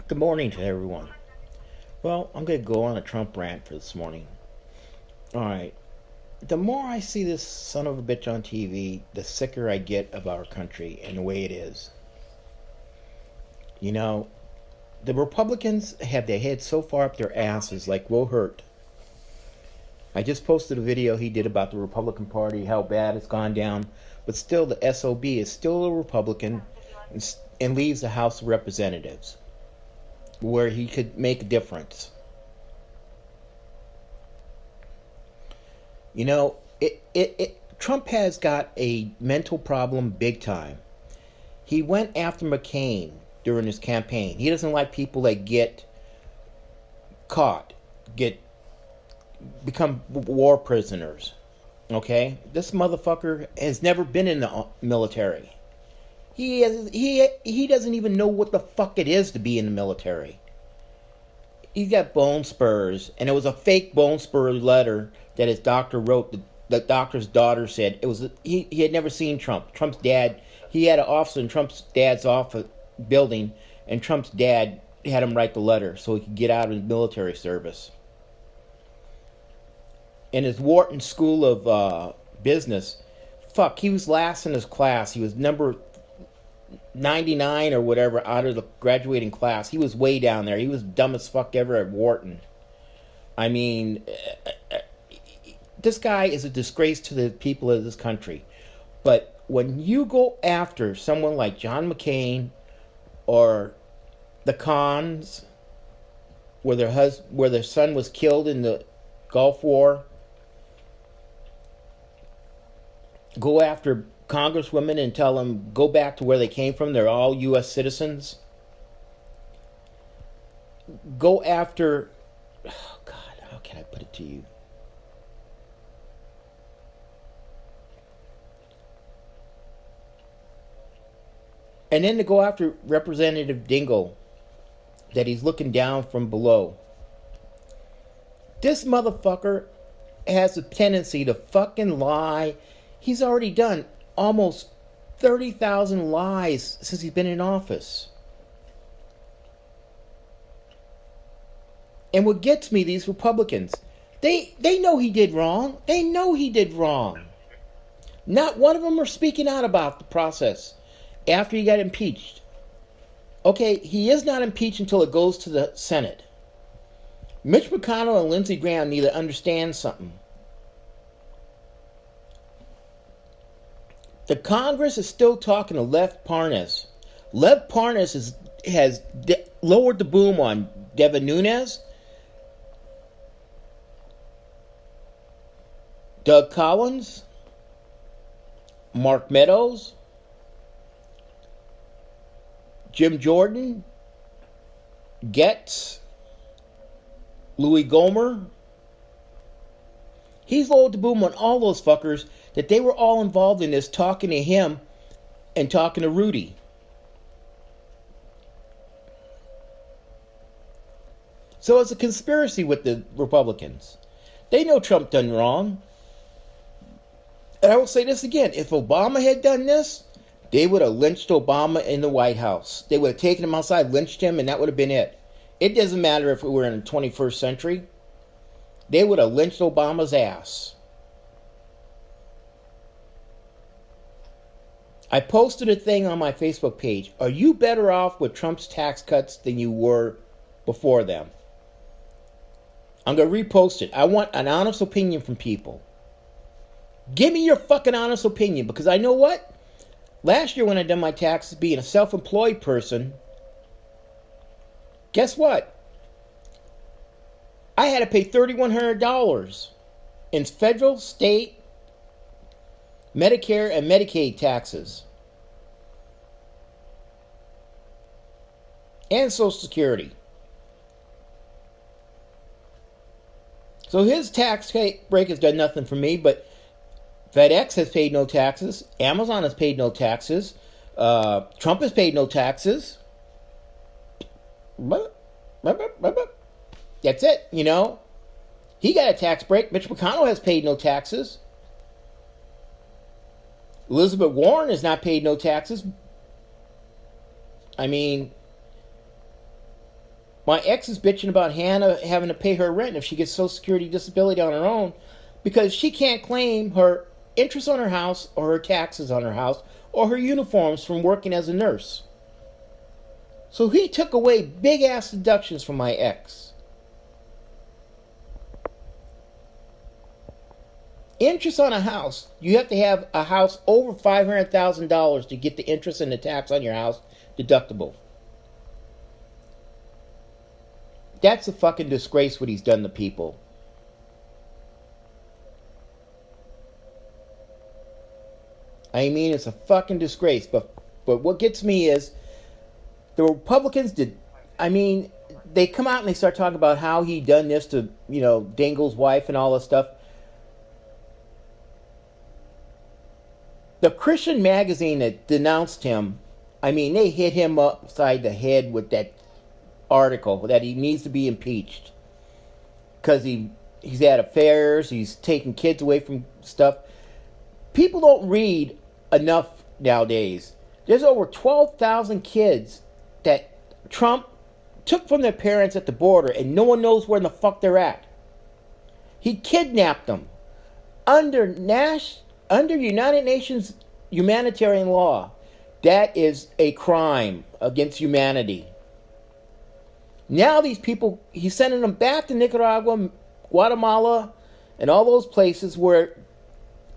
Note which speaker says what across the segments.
Speaker 1: Good morning to everyone. Well, I'm going to go on a Trump rant for this morning. All right. The more I see this son of a bitch on TV, the sicker I get of our country and the way it is. You know, the Republicans have their heads so far up their asses like Will Hurt. I just posted a video he did about the Republican Party, how bad it's gone down, but still the SOB is still a Republican and leaves the House of Representatives where he could make a difference. You know, Trump has got a mental problem big time. He went after McCain during his campaign. He doesn't like people that get caught, get become war prisoners. Okay, this motherfucker has never been in the military. He doesn't even know what the fuck it is to be in the military. He's got bone spurs, and it was a fake bone spur letter that his doctor wrote. The doctor's daughter said it was he had never seen Trump. Trump's dad, he had an office in Trump's dad's office building, and Trump's dad had him write the letter so he could get out of the military service. In his Wharton School of Business, fuck, he was last in his class. He was number 99 or whatever out of the graduating class. He was way down there. He was dumb as fuck ever at Wharton. I mean, this guy is a disgrace to the people of this country. But when you go after someone like John McCain or the Khans, where their son was killed in the Gulf War, go after congresswomen and tell them go back to where they came from. They're all U.S. citizens. Go after, oh God, how can I put it to you? And then to go after Representative Dingell, that he's looking down from below. This motherfucker has a tendency to fucking lie. He's already done almost 30,000 lies since he's been in office. And what gets me, these Republicans, they know he did wrong. They know he did wrong. Not one of them are speaking out about the process after he got impeached. Okay, he is not impeached until it goes to the Senate. Mitch McConnell and Lindsey Graham need to understand something. The Congress is still talking to Lev Parnas. Lev Parnas has lowered the boom on Devin Nunes, Doug Collins, Mark Meadows, Jim Jordan, Getz, Louis Gohmert. He's lowered the boom on all those fuckers that they were all involved in this, talking to him and talking to Rudy. So it's a conspiracy with the Republicans. They know Trump done wrong. And I will say this again. If Obama had done this, they would have lynched Obama in the White House. They would have taken him outside, lynched him, and that would have been it. It doesn't matter if we were in the 21st century. They would have lynched Obama's ass. I posted a thing on my Facebook page. Are you better off with Trump's tax cuts than you were before them? I'm going to repost it. I want an honest opinion from people. Give me your fucking honest opinion, because I know what? Last year when I done my taxes, being a self-employed person, guess what? I had to pay $3,100 in federal, state, Medicare, and Medicaid taxes. And Social Security. So his tax break has done nothing for me, but FedEx has paid no taxes. Amazon has paid no taxes. Trump has paid no taxes. That's it, you know. He got a tax break. Mitch McConnell has paid no taxes. Elizabeth Warren has not paid no taxes. I mean, My ex is bitching about Hannah having to pay her rent if she gets Social Security disability on her own because she can't claim her interest on her house or her taxes on her house or her uniforms from working as a nurse. So he took away big ass deductions from my ex. Interest on a house, you have to have a house over $500,000 to get the interest and the tax on your house deductible. That's a fucking disgrace what he's done to people. I mean, it's a fucking disgrace. But what gets me is the Republicans did. I mean, they come out and they start talking about how he done this to, Dingle's wife and all this stuff. The Christian magazine that denounced him, I mean, they hit him upside the head with that article that he needs to be impeached because he's had affairs, he's taking kids away from stuff. People don't read enough nowadays. There's over 12,000 kids that Trump took from their parents at the border and no one knows where the fuck they're at. He kidnapped them under United Nations humanitarian law. That is a crime against humanity. Now these people, he's sending them back to Nicaragua, Guatemala, and all those places where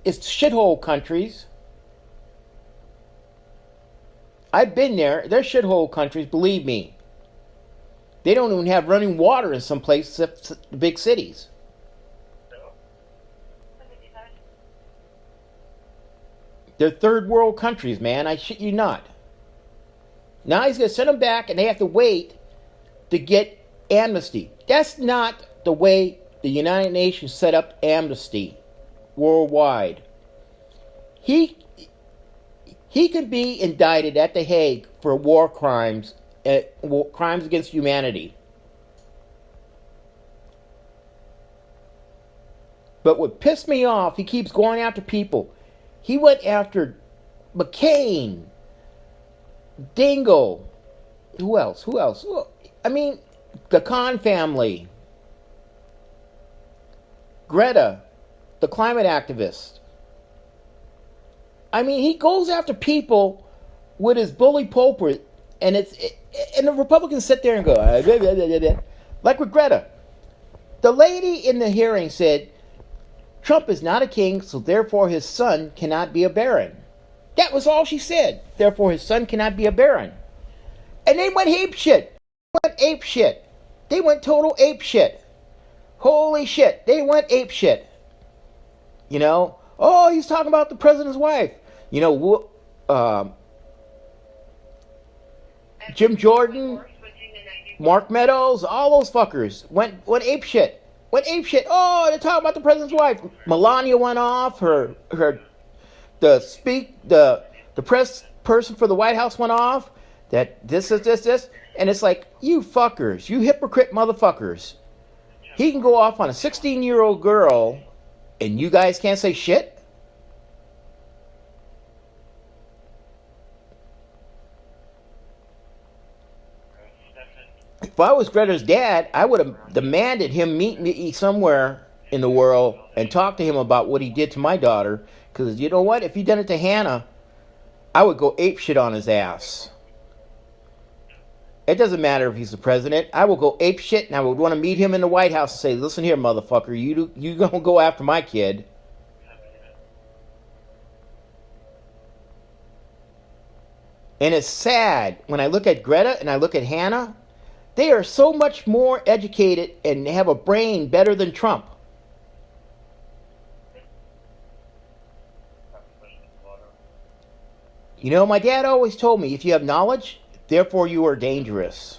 Speaker 1: it's shithole countries. I've been there. They're shithole countries, believe me. They don't even have running water in some places except the big cities. They're third world countries, man. I shit you not. Now he's going to send them back and they have to wait to get amnesty. That's not the way the United Nations set up amnesty worldwide. He can be indicted at The Hague for war crimes, crimes against humanity. But what pissed me off, he keeps going after people. He went after McCain, Dingle. Who else? I mean, the Khan family. Greta, the climate activist. I mean, he goes after people with his bully pulpit, and the Republicans sit there and go, blah, blah, blah, blah. Like with Greta. The lady in the hearing said, Trump is not a king, so therefore his son cannot be a baron. That was all she said. Therefore his son cannot be a baron. And they went ape shit. They went total ape shit. Holy shit. They went ape shit. Oh, he's talking about the president's wife. Jim Jordan, Mark Meadows, all those fuckers went ape shit. Oh, they're talking about the president's wife. Melania went off. The press person for the White House went off. That this. And it's like, you fuckers, you hypocrite motherfuckers. He can go off on a 16-year-old girl and you guys can't say shit? If I was Greta's dad, I would have demanded him meet me somewhere in the world and talk to him about what he did to my daughter. Because you know what? If he done it to Hannah, I would go apeshit on his ass. It doesn't matter if he's the president. I will go apeshit and I would want to meet him in the White House and say, listen here, motherfucker, you gonna go after my kid. And it's sad when I look at Greta and I look at Hannah. They are so much more educated and have a brain better than Trump. My dad always told me, if you have knowledge, therefore you are dangerous.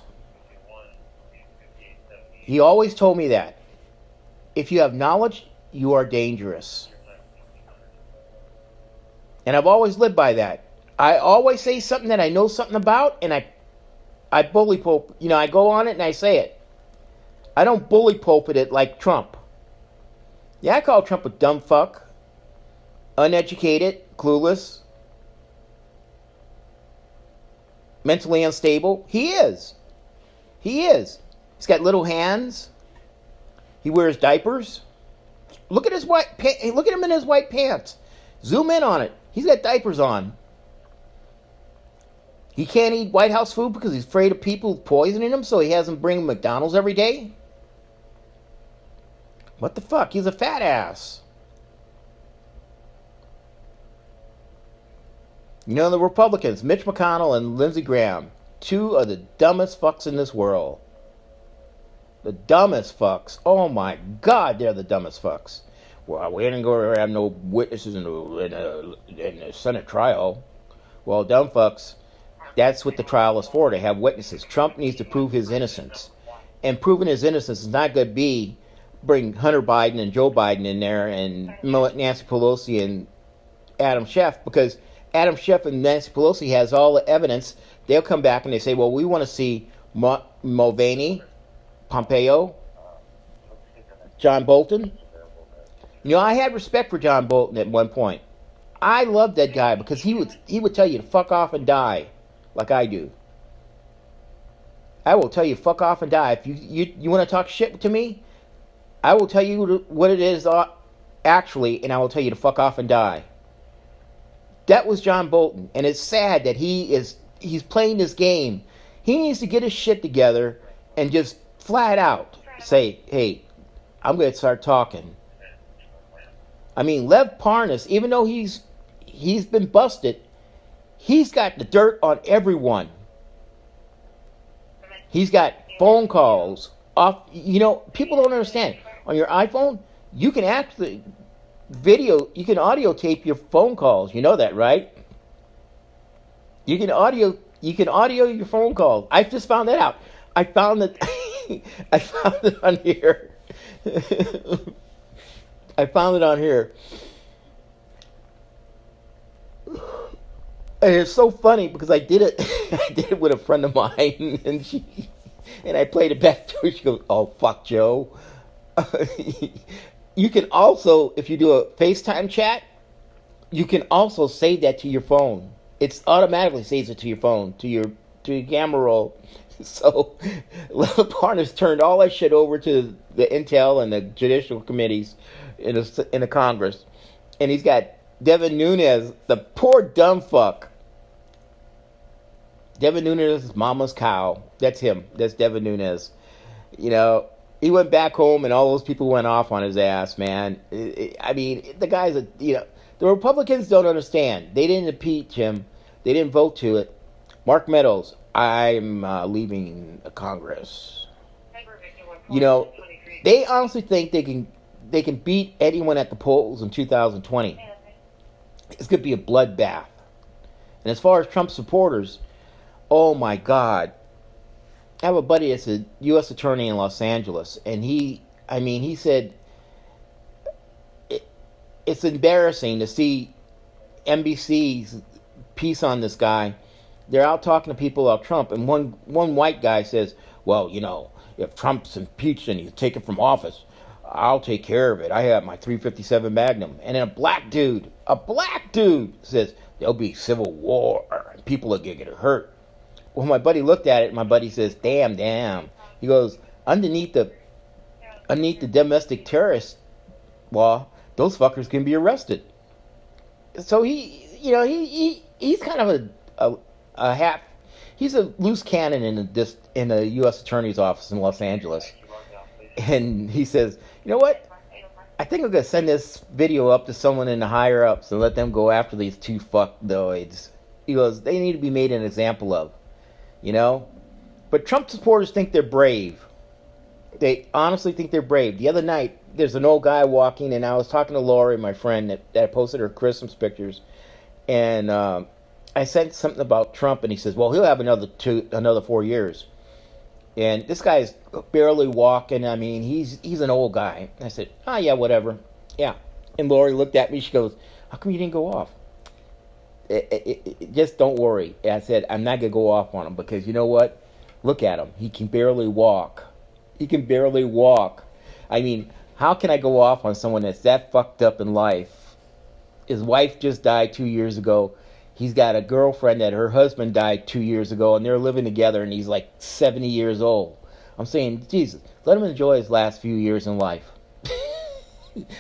Speaker 1: He always told me that. If you have knowledge, you are dangerous. And I've always lived by that. I always say something that I know something about, and I bully pulpit. I go on it and I say it. I don't bully pulpit it like Trump. Yeah, I call Trump a dumb fuck, uneducated, clueless, mentally unstable. He is. He's got little hands. He wears diapers. Look at his look at him in his white pants. Zoom in on it. He's got diapers on. He can't eat White House food because he's afraid of people poisoning him, so he has them bring McDonald's every day. What the fuck? He's a fat ass. You know, the Republicans, Mitch McConnell and Lindsey Graham, two of the dumbest fucks in this world. The dumbest fucks. Oh my God, they're the dumbest fucks. Well, we didn't go have no witnesses in the Senate trial. Well, dumb fucks, that's what the trial is for, to have witnesses. Trump needs to prove his innocence. And proving his innocence is not going to be bring Hunter Biden and Joe Biden in there and Nancy Pelosi and Adam Schiff, because Adam Schiff and Nancy Pelosi has all the evidence. They'll come back and they say, well, we want to see Mulvaney, Pompeo, John Bolton. You know, I had respect for John Bolton at one point. I loved that guy because he would tell you to fuck off and die, like I do. I will tell you fuck off and die. If you want to talk shit to me, I will tell you what it is actually, and I will tell you to fuck off and die. That was John Bolton, and it's sad that he's playing this game. He needs to get his shit together and just flat out say, hey, I'm going to start talking. I mean, Lev Parnas, even though he's been busted, he's got the dirt on everyone. He's got phone calls off. You know, people don't understand. On your iPhone, you can actually audio tape your phone calls. You know that, right? You can audio your phone calls. I just found that out. I found it on here. I found it on here. And it's so funny because I did it with a friend of mine, and I played it back to her. She goes, "Oh fuck, Joe." You can also, if you do a FaceTime chat, you can also save that to your phone. It automatically saves it to your phone, to your camera roll. So, Lev Parnas turned all that shit over to the Intel and the judicial committees in the Congress, and he's got Devin Nunes, the poor dumb fuck. Devin Nunes is mama's cow. That's him. That's Devin Nunes. You know, he went back home and all those people went off on his ass, man. I mean, the guy's the Republicans don't understand. They didn't impeach him. They didn't vote to it. Mark Meadows, I'm leaving Congress. You know, they honestly think they can beat anyone at the polls in 2020. It's going to be a bloodbath. And as far as Trump supporters, oh my God. I have a buddy that's a U.S. attorney in Los Angeles, and he said it's embarrassing to see NBC's piece on this guy. They're out talking to people about Trump, and one white guy says, well, you know, if Trump's impeached and he's taken from office, I'll take care of it. I have my .357 Magnum. And then a black dude says, there'll be civil war, and people are going to get hurt. Well, my buddy looked at it, and my buddy says, damn. He goes, underneath the domestic terrorist law, those fuckers can be arrested. So he's kind of he's a loose cannon in the U.S. Attorney's office in Los Angeles. And he says, you know what? I think I'm going to send this video up to someone in the higher ups and let them go after these two fuckdoids. He goes, they need to be made an example of. You know? But Trump supporters think they're brave. They honestly think they're brave. The other night, there's an old guy walking, and I was talking to Lori, my friend, that posted her Christmas pictures. And I said something about Trump, and he says, well, he'll have another 4 years. And this guy's barely walking. I mean, he's an old guy. I said, oh, yeah, whatever. Yeah. And Lori looked at me. She goes, how come you didn't go off? Just don't worry. And I said, I'm not going to go off on him because you know what? Look at him. He can barely walk. I mean, how can I go off on someone that's that fucked up in life? His wife just died 2 years ago. He's got a girlfriend that her husband died 2 years ago, and they're living together, and he's like 70 years old. I'm saying, Jesus, let him enjoy his last few years in life.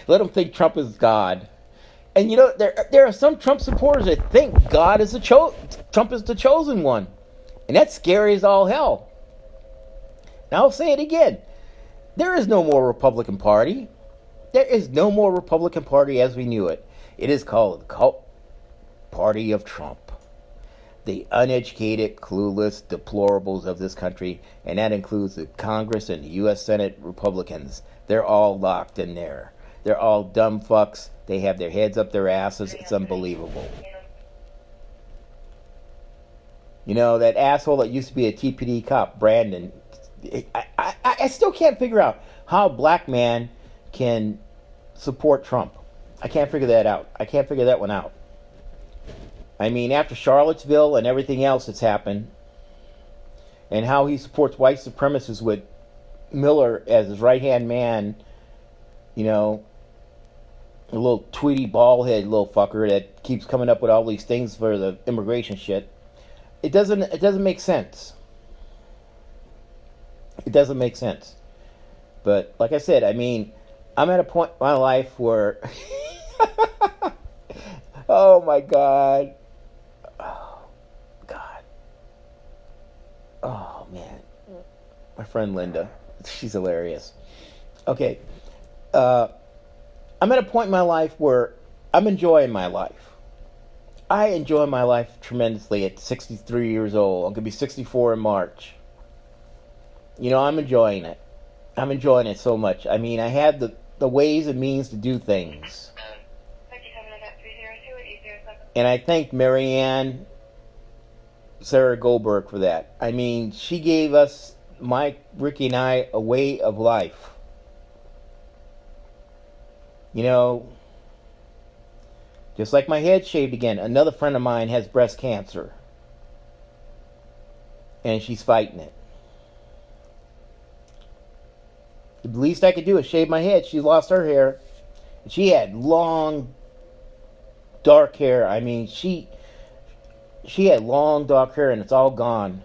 Speaker 1: Let him think Trump is God. And you know, there are some Trump supporters that think Trump is the chosen one. And that's scary as all hell. Now I'll say it again. There is no more Republican Party. There is no more Republican Party as we knew it. It is called the cult party of Trump. The uneducated, clueless deplorables of this country, and that includes the Congress and the U.S. Senate Republicans. They're all locked in there. They're all dumb fucks. They have their heads up their asses. It's unbelievable. You know, that asshole that used to be a TPD cop, Brandon, I still can't figure out how a black man can support Trump. I can't figure that out. I can't figure that one out. I mean, after Charlottesville and everything else that's happened, and how he supports white supremacists with Miller as his right-hand man, you know, a little tweety bald-head little fucker that keeps coming up with all these things for the immigration shit. It doesn't make sense. It doesn't make sense. But like I said, I mean, I'm at a point in my life where oh my God. Oh God. Oh man. My friend Linda. She's hilarious. Okay. I'm at a point in my life where I'm enjoying my life. I enjoy my life tremendously at 63 years old. I'm going to be 64 in March. You know, I'm enjoying it. I'm enjoying it so much. I mean, I have the ways and means to do things. And I thank Marianne Sarah Goldberg for that. I mean, she gave us, Mike, Ricky, and I, a way of life. You know, just like my head shaved again, another friend of mine has breast cancer. And she's fighting it. The least I could do is shave my head. She lost her hair. She had long, dark hair. I mean, she had long, dark hair, and it's all gone.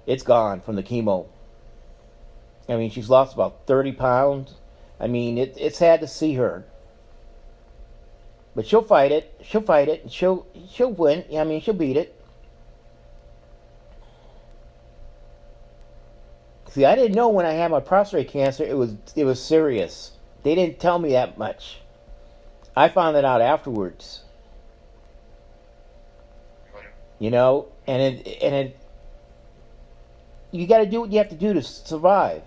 Speaker 1: It's gone from the chemo. I mean, she's lost about 30 pounds. I mean, it's sad to see her. But she'll fight it. She'll fight it. And she'll win. I mean, she'll beat it. See, I didn't know when I had my prostate cancer it was serious. They didn't tell me that much. I found it out afterwards. You know, and you got to do what you have to do to survive.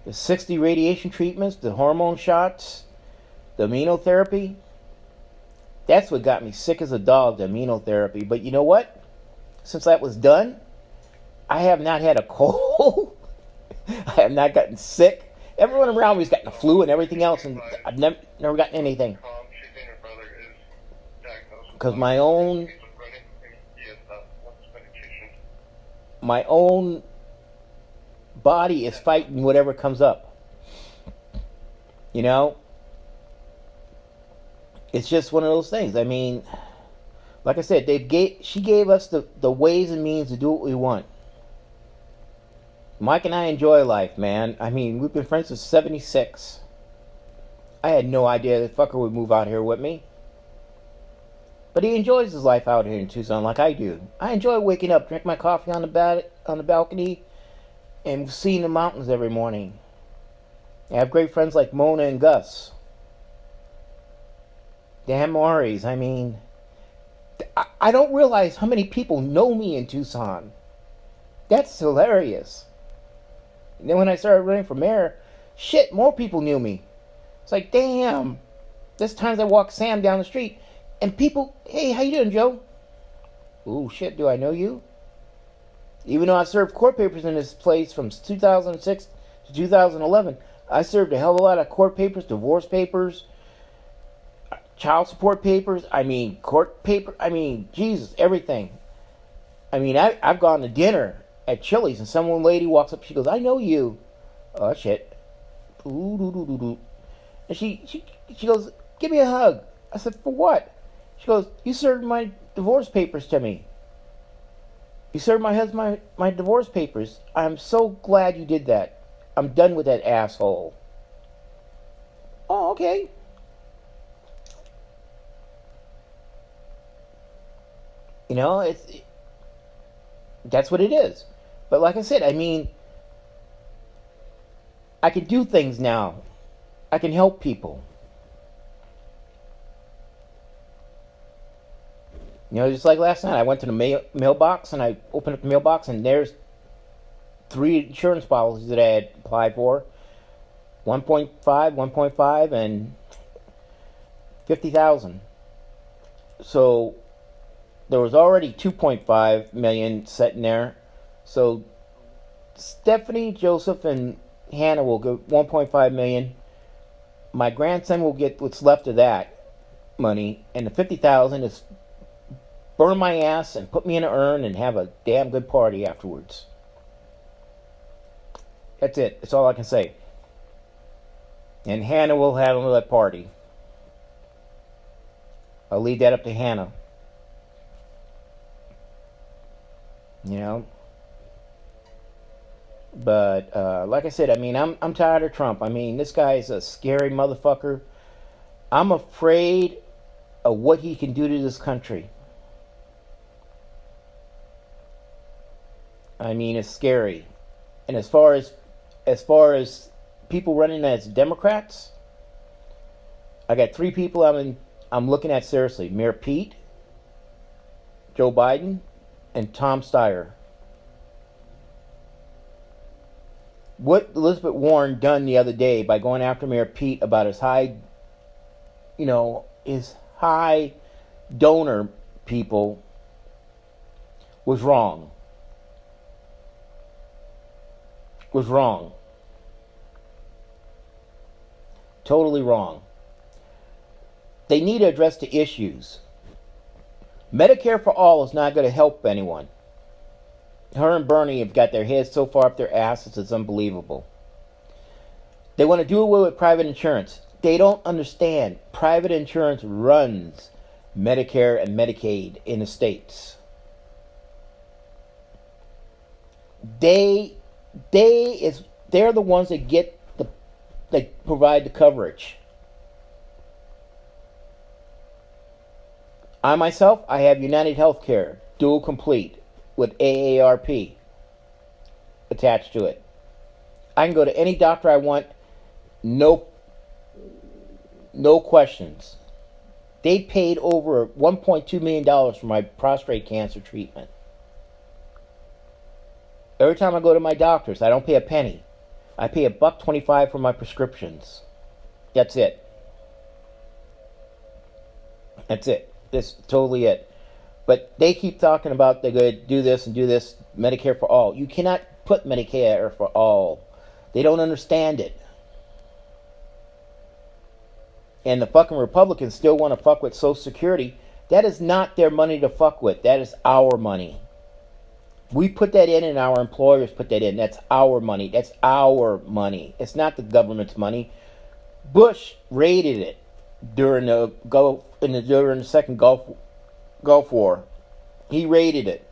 Speaker 1: The 60 radiation treatments, the hormone shots, the immunotherapy. That's what got me sick as a dog, the immunotherapy. But you know what? Since that was done, I have not had a cold. I have not gotten sick. Everyone around me's gotten the flu and everything else, and I've never gotten anything. Because my own body is fighting whatever comes up. You know? It's just one of those things. I mean, like I said, she gave us the ways and means to do what we want. Mike and I enjoy life, man. I mean, we've been friends since '76. I had no idea the fucker would move out here with me. But he enjoys his life out here in Tucson like I do. I enjoy waking up, drink my coffee on the balcony, and seeing the mountains every morning. I have great friends like Mona and Gus. Dan Morris. I mean, I don't realize how many people know me in Tucson. That's hilarious. And then when I started running for mayor, shit, more people knew me. It's like, damn. There's times I walk Sam down the street, and people, hey, how you doing, Joe? Ooh, shit, do I know you? Even though I served court papers in this place from 2006 to 2011, I served a hell of a lot of court papers, divorce papers, child support papers, I mean, court paper, I mean, Jesus, everything. I mean, I've gone to dinner at Chili's, and some lady walks up, she goes, I know you. Oh, shit. And she goes, give me a hug. I said, for what? She goes, you served my divorce papers to me. You served my husband my divorce papers. I'm so glad you did that. I'm done with that asshole. Oh, okay. You know, that's what it is. But like I said, I mean, I can do things now. I can help people. You know, just like last night, I went to the mailbox and I opened up the mailbox and there's 3 insurance policies that I had applied for: 1.5, 1.5, and 50,000. So there was already 2.5 million sitting there. So Stephanie, Joseph, and Hannah will get 1.5 million. My grandson will get what's left of that money, and the 50,000 is burn my ass and put me in an urn and have a damn good party afterwards. That's it. That's all I can say. And Hannah will handle that party. I'll leave that up to Hannah. You know. But like I said, I mean, I'm tired of Trump. I mean, this guy is a scary motherfucker. I'm afraid of what he can do to this country. I mean, it's scary. And as far as people running as Democrats, I got 3 people I'm looking at seriously: Mayor Pete, Joe Biden, and Tom Steyer. What Elizabeth Warren done the other day by going after Mayor Pete about his high donor people was wrong. Was wrong. Totally wrong. They need to address the issues. Medicare for all is not going to help anyone. Her and Bernie have got their heads so far up their asses, it's unbelievable. They want to do away with private insurance. They don't understand. Private insurance runs Medicare and Medicaid in the states. They're the ones that provide the coverage. I myself, I have United Healthcare, dual complete, with AARP attached to it. I can go to any doctor I want, no questions. They paid over $1.2 million for my prostate cancer treatment. Every time I go to my doctors, I don't pay a penny. I pay $1.25 for my prescriptions. That's it. That's it. That's totally it. But they keep talking about they're going to do this and do this, Medicare for all. You cannot put Medicare for all. They don't understand it. And the fucking Republicans still want to fuck with Social Security. That is not their money to fuck with. That is our money. We put that in and our employers put that in. That's our money. That's our money. It's not the government's money. Bush raided it during the second Gulf War. He raided it.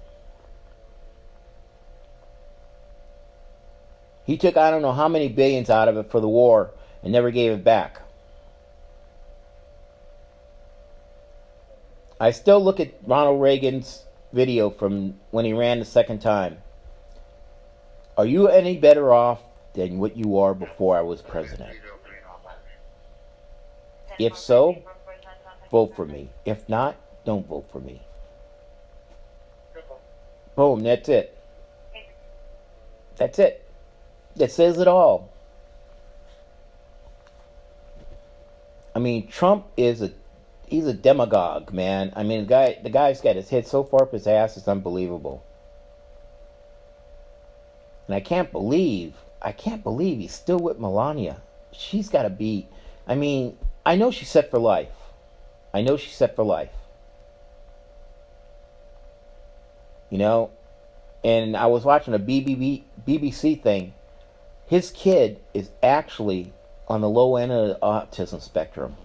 Speaker 1: He took I don't know how many billions out of it for the war and never gave it back. I still look at Ronald Reagan's video from when he ran the second time. Are you any better off than what you are before I was president? If so, vote for me. If not, don't vote for me. Boom, that's it. That's it. That says it all. I mean, Trump he's a demagogue, man. I mean, the guy's got his head so far up his ass, it's unbelievable. And I can't believe he's still with Melania. She's got to be, I mean, I know she's set for life. You know? And I was watching a BBC thing. His kid is actually on the low end of the autism spectrum.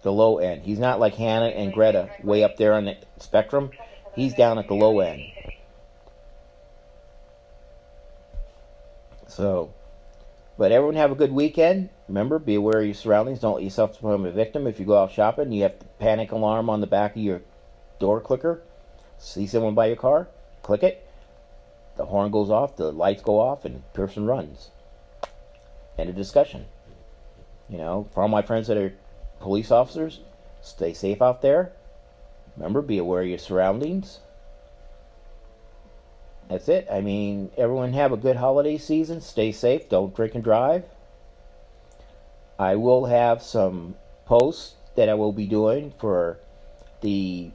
Speaker 1: The low end. He's not like Hannah and Greta way up there on the spectrum. He's down at the low end. So, but everyone have a good weekend. Remember, be aware of your surroundings. Don't let yourself become a victim. If you go out shopping, you have the panic alarm on the back of your door clicker. See someone by your car, click it. The horn goes off, the lights go off, and the person runs. End of discussion. For all my friends that are police officers, stay safe out there. Remember, be aware of your surroundings. That's it. Everyone have a good holiday season. Stay safe. Don't drink and drive. I will have some posts that I will be doing for the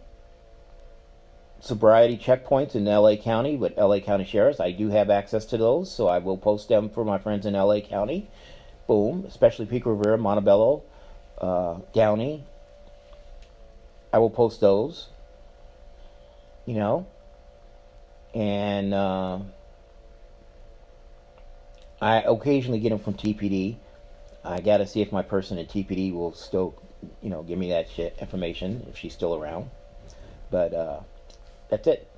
Speaker 1: sobriety checkpoints in LA County with LA County Sheriffs. I do have access to those, so I will post them for my friends in LA County. Boom. Especially Pico Rivera, Montebello, Downey. I will post those. And I occasionally get them from TPD. I gotta see if my person at TPD will still, give me that shit information if she's still around. But that's it.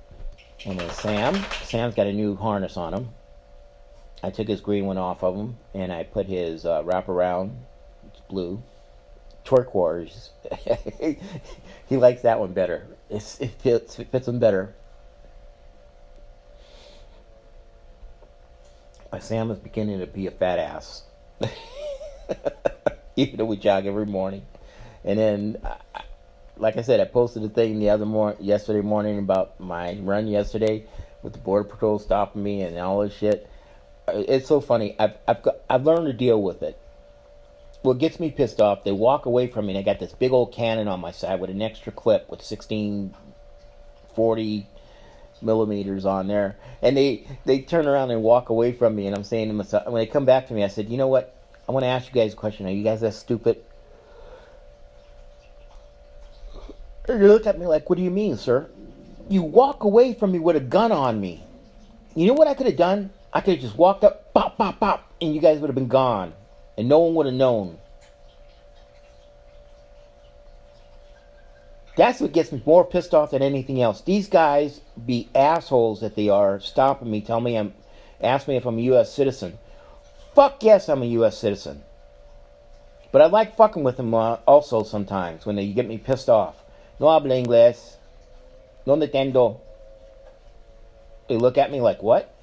Speaker 1: And then Sam's got a new harness on him. I took his green one off of him, and I put his wraparound. It's blue. Turquoise. He likes that one better. It fits him better. My Sam is beginning to be a fat ass. Even though we jog every morning. And then, like I said, I posted a thing yesterday morning about my run yesterday with the Border Patrol stopping me and all this shit. It's so funny. I've learned to deal with it. What gets me pissed off, they walk away from me and I got this big old cannon on my side with an extra clip with 1640 millimeters on there, and they turn around and walk away from me, and I'm saying to myself, when they come back to me, I said, you know what, I want to ask you guys a question. Are you guys that stupid? And they look at me like, what do you mean, sir? You walk away from me with a gun on me. You know what I could have done? I could have just walked up, pop, pop, pop, and you guys would have been gone, and no one would have known. That's what gets me more pissed off than anything else. These guys be assholes that they are, stopping me, ask me if I'm a U.S. citizen. Fuck yes, I'm a U.S. citizen. But I like fucking with them also sometimes when they get me pissed off. No habla inglés. No entiendo. They look at me like, what?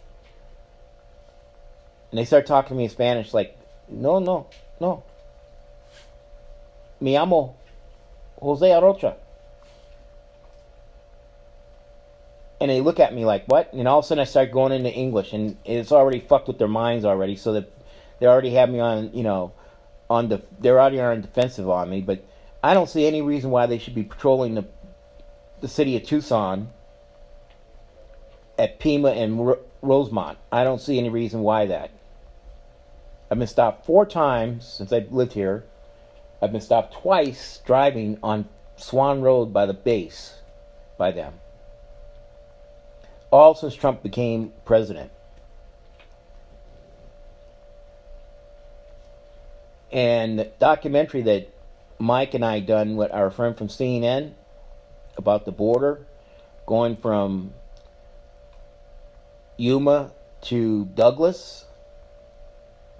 Speaker 1: And they start talking to me in Spanish like, no. Me llamo Jose Arocha. And they look at me like, what? And all of a sudden I start going into English, and it's already fucked with their minds already, so that they already have me on, they're already on defensive on me. But I don't see any reason why they should be patrolling the city of Tucson at Pima and Rosemont. I don't see any reason why that. I've been stopped 4 times since I've lived here. I've been stopped twice driving on Swan Road by the base by them. All since Trump became president. And the documentary that Mike and I done with our friend from CNN about the border, going from Yuma to Douglas,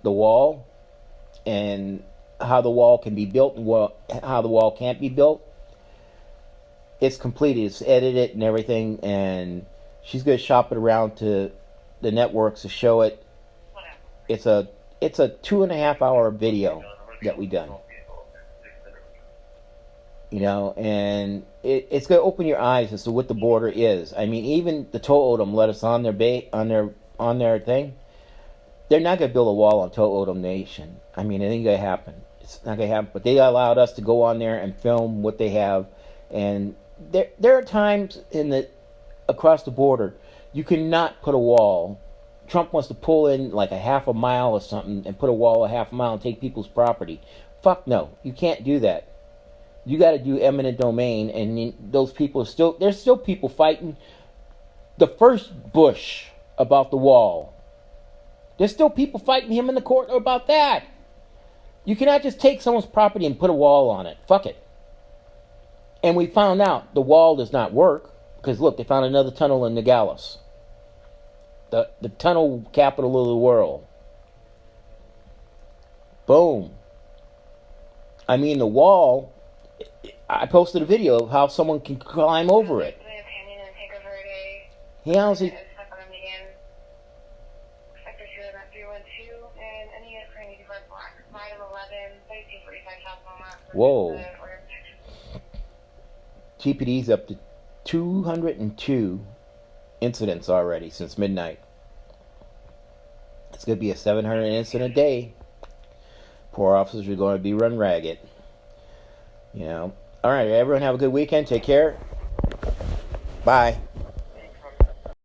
Speaker 1: the wall, and how the wall can be built and how the wall can't be built. It's completed. It's edited and everything, and she's going to shop it around to the networks to show it. It's a 2.5 hour video that we done. And it's going to open your eyes as to what the border is. Even the To'odom let us on their thing. They're not going to build a wall on To'odom Nation. It ain't going to happen. It's not going to happen. But they allowed us to go on there and film what they have. And there are times across the border, you cannot put a wall. Trump wants to pull in like a half a mile or something and put a wall a half a mile and take people's property. Fuck no. You can't do that. You got to do eminent domain, and those people there's still people fighting the first Bush about the wall. There's still people fighting him in the court about that. You cannot just take someone's property and put a wall on it. Fuck it. And we found out the wall does not work, Because look, they found another tunnel in Nogales. The tunnel capital of the world. Boom. I mean, the wall, I posted a video of how someone can climb over it. He honestly... Whoa. TPD's up to 202 incidents already since midnight. It's going to be a 700 incident day. Poor officers are going to be run ragged. You know. All right, everyone have a good weekend. Take care. Bye.